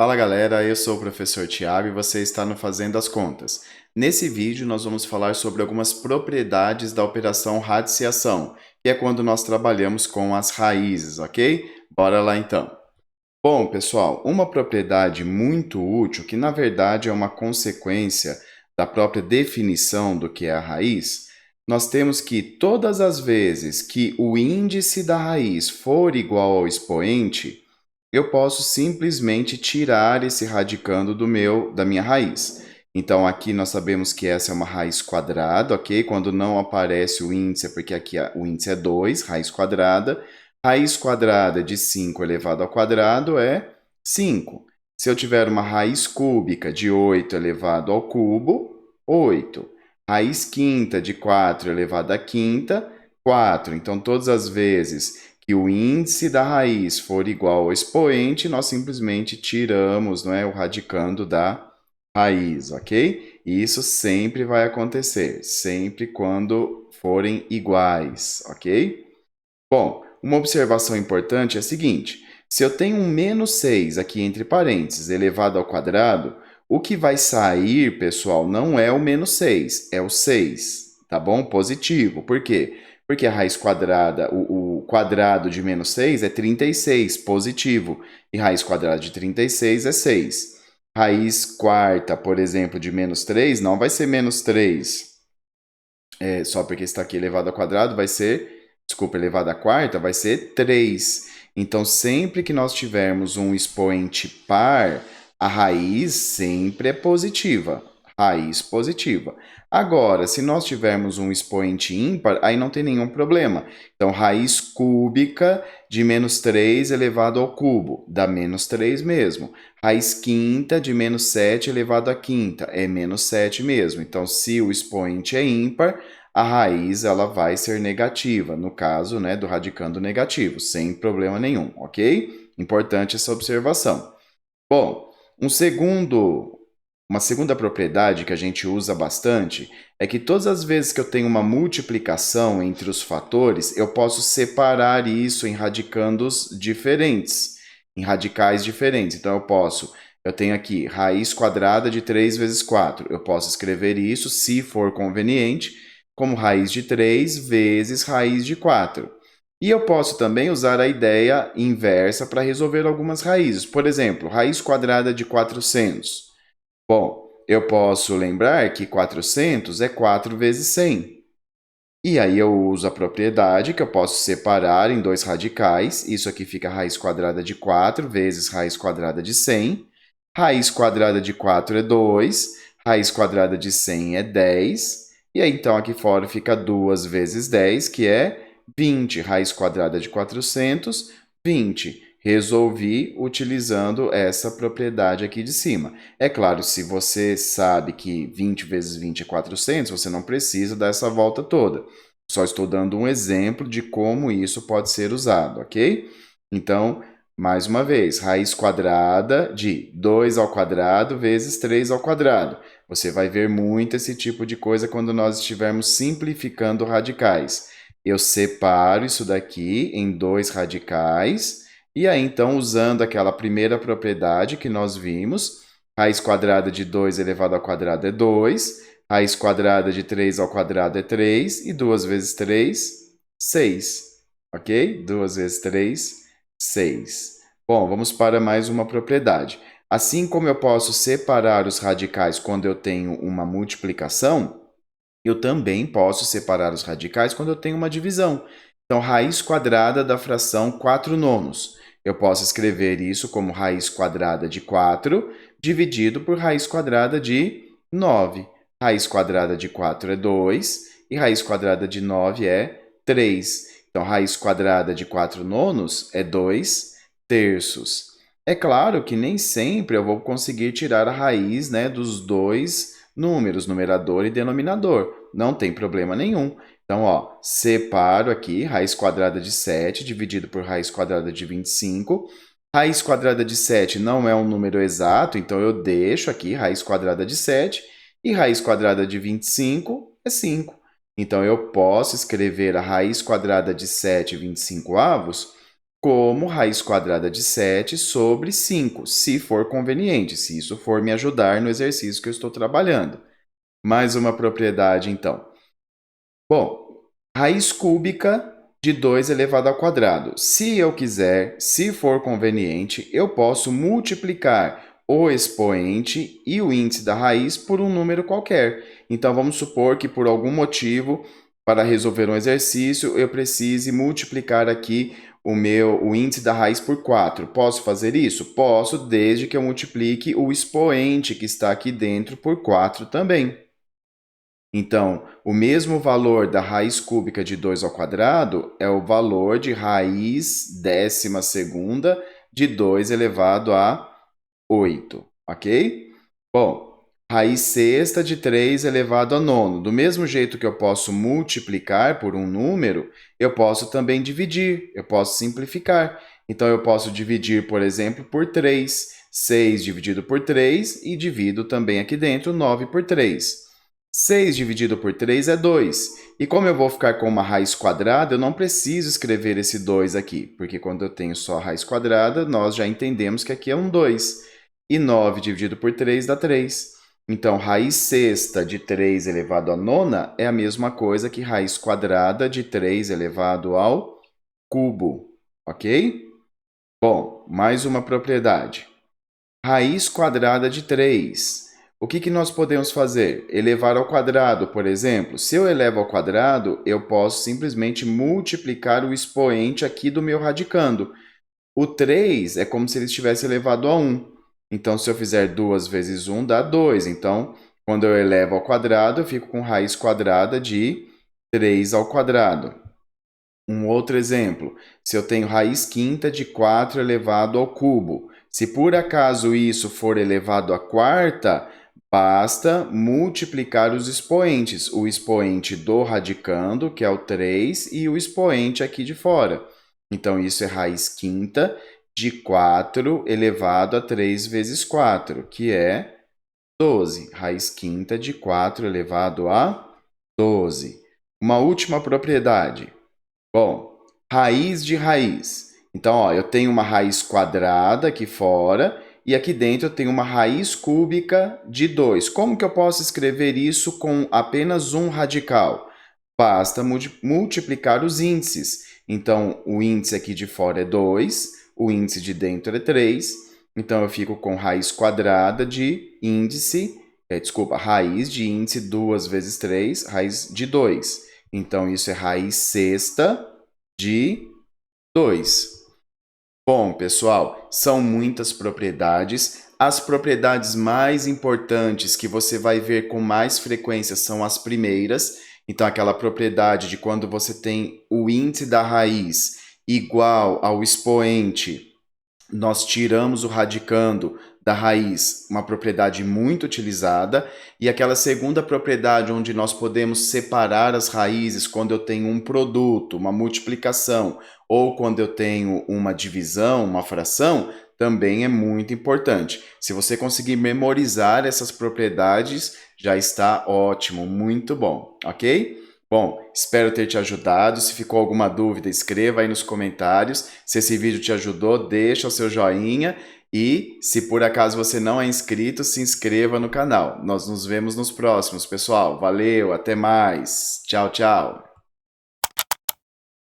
Fala galera, eu sou o professor Tiago e você está no Fazendo as Contas. Nesse vídeo nós vamos falar sobre algumas propriedades da operação radiciação, que é quando nós trabalhamos com as raízes, ok? Bora lá então. Bom, pessoal, uma propriedade muito útil, que na verdade é uma consequência da própria definição do que é a raiz, nós temos que todas as vezes que o índice da raiz for igual ao expoente, eu posso simplesmente tirar esse radicando da minha raiz. Então, aqui nós sabemos que essa é uma raiz quadrada, ok? Quando não aparece o índice, é porque aqui o índice é 2, raiz quadrada. Raiz quadrada de 5 elevado ao quadrado é 5. Se eu tiver uma raiz cúbica de 8 elevado ao cubo, 8. Raiz quinta de 4 elevado à quinta, 4. Então, todas as vezes que o índice da raiz for igual ao expoente, nós simplesmente tiramos, não é, o radicando da raiz, ok? E isso sempre vai acontecer, sempre quando forem iguais, ok? Bom, uma observação importante é a seguinte: se eu tenho um menos 6 aqui entre parênteses elevado ao quadrado, o que vai sair, pessoal, não é o menos 6, é o 6, tá bom? Positivo. Por quê? Porque a raiz quadrada, o quadrado de menos 6 é 36, positivo. E raiz quadrada de 36 é 6. Raiz quarta, por exemplo, de menos 3 não vai ser menos 3, só porque está aqui elevado ao quadrado, vai ser, desculpa, elevado à quarta, vai ser 3. Então, sempre que nós tivermos um expoente par, a raiz sempre é positiva. Raiz positiva. Agora, se nós tivermos um expoente ímpar, aí não tem nenhum problema. Então, raiz cúbica de menos 3 elevado ao cubo, dá menos 3 mesmo. Raiz quinta de menos 7 elevado à quinta, é menos 7 mesmo. Então, se o expoente é ímpar, a raiz ela vai ser negativa, no caso, né, do radicando negativo, sem problema nenhum, ok? Importante essa observação. Bom, uma segunda propriedade que a gente usa bastante é que todas as vezes que eu tenho uma multiplicação entre os fatores, eu posso separar isso em radicandos diferentes, em radicais diferentes. Então, eu tenho aqui raiz quadrada de 3 vezes 4. Eu posso escrever isso, se for conveniente, como raiz de 3 vezes raiz de 4. E eu posso também usar a ideia inversa para resolver algumas raízes. Por exemplo, raiz quadrada de 400. Bom, eu posso lembrar que 400 é 4 vezes 100. E aí eu uso a propriedade que eu posso separar em dois radicais. Isso aqui fica raiz quadrada de 4 vezes raiz quadrada de 100. Raiz quadrada de 4 é 2. Raiz quadrada de 100 é 10. E aí, então, aqui fora fica 2 vezes 10, que é 20. Raiz quadrada de 400, 20. Resolvi utilizando essa propriedade aqui de cima. É claro, se você sabe que 20 vezes 20 é 400, você não precisa dar essa volta toda. Só estou dando um exemplo de como isso pode ser usado, ok? Então, mais uma vez, raiz quadrada de 2 ao quadrado vezes 3 ao quadrado. Você vai ver muito esse tipo de coisa quando nós estivermos simplificando radicais. Eu separo isso daqui em dois radicais, e aí então, usando aquela primeira propriedade que nós vimos, raiz quadrada de 2 elevado ao quadrado é 2, raiz quadrada de 3 ao quadrado é 3, e 2 vezes 3, 6. Ok? 2 vezes 3, 6. Bom, vamos para mais uma propriedade. Assim como eu posso separar os radicais quando eu tenho uma multiplicação, eu também posso separar os radicais quando eu tenho uma divisão. Então, raiz quadrada da fração 4 nonos. Eu posso escrever isso como raiz quadrada de 4 dividido por raiz quadrada de 9. Raiz quadrada de 4 é 2 e raiz quadrada de 9 é 3. Então, raiz quadrada de 4 nonos é 2 terços. É claro que nem sempre eu vou conseguir tirar a raiz, né, dos dois números, numerador e denominador. Não tem problema nenhum. Então, ó, separo aqui raiz quadrada de 7 dividido por raiz quadrada de 25. Raiz quadrada de 7 não é um número exato, então eu deixo aqui raiz quadrada de 7. E raiz quadrada de 25 é 5. Então, eu posso escrever a raiz quadrada de 7 e 25 avos como raiz quadrada de 7 sobre 5, se for conveniente, se isso for me ajudar no exercício que eu estou trabalhando. Mais uma propriedade, então. Bom, raiz cúbica de 2 elevado ao quadrado. Se eu quiser, se for conveniente, eu posso multiplicar o expoente e o índice da raiz por um número qualquer. Então, vamos supor que por algum motivo, para resolver um exercício, eu precise multiplicar aqui o índice da raiz por 4. Posso fazer isso? Posso, desde que eu multiplique o expoente que está aqui dentro por 4 também. Então, o mesmo valor da raiz cúbica de 2 ao quadrado é o valor de raiz 12ª de 2 elevado a 8, ok? Bom, raiz sexta de 3 elevado a nono. Do mesmo jeito que eu posso multiplicar por um número, eu posso também dividir, eu posso simplificar. Então, eu posso dividir, por exemplo, por 3. 6 dividido por 3 e divido também aqui dentro 9 por 3. 6 dividido por 3 é 2. E como eu vou ficar com uma raiz quadrada, eu não preciso escrever esse 2 aqui, porque quando eu tenho só a raiz quadrada, nós já entendemos que aqui é um 2. E 9 dividido por 3 dá 3. Então, raiz sexta de 3 elevado à nona é a mesma coisa que raiz quadrada de 3 elevado ao cubo, ok? Bom, mais uma propriedade. Raiz quadrada de 3. O que nós podemos fazer? Elevar ao quadrado, por exemplo. Se eu elevo ao quadrado, eu posso simplesmente multiplicar o expoente aqui do meu radicando. O 3 é como se ele estivesse elevado a 1. Então, se eu fizer 2 vezes 1, dá 2. Então, quando eu elevo ao quadrado, eu fico com raiz quadrada de 3 ao quadrado. Um outro exemplo, se eu tenho raiz quinta de 4 elevado ao cubo. Se por acaso isso for elevado à quarta, basta multiplicar os expoentes. O expoente do radicando, que é o 3, e o expoente aqui de fora. Então, isso é raiz quinta de 4 elevado a 3 vezes 4, que é 12. Raiz quinta de 4 elevado a 12. Uma última propriedade. Bom, raiz de raiz. Então, ó, eu tenho uma raiz quadrada aqui fora e aqui dentro eu tenho uma raiz cúbica de 2. Como que eu posso escrever isso com apenas um radical? Basta multiplicar os índices. Então, o índice aqui de fora é 2, o índice de dentro é 3. Então, eu fico com raiz quadrada de raiz de índice 2 vezes 3, raiz de 2. Então, isso é raiz sexta de 2. Bom, pessoal, são muitas propriedades. As propriedades mais importantes que você vai ver com mais frequência são as primeiras. Então, aquela propriedade de quando você tem o índice da raiz igual ao expoente, nós tiramos o radicando da raiz, uma propriedade muito utilizada, e aquela segunda propriedade onde nós podemos separar as raízes quando eu tenho um produto, uma multiplicação, ou quando eu tenho uma divisão, uma fração, também é muito importante. Se você conseguir memorizar essas propriedades, já está ótimo, muito bom, ok? Bom, espero ter te ajudado. Se ficou alguma dúvida, escreva aí nos comentários. Se esse vídeo te ajudou, deixa o seu joinha. E, se por acaso você não é inscrito, se inscreva no canal. Nós nos vemos nos próximos, pessoal. Valeu, até mais. Tchau, tchau.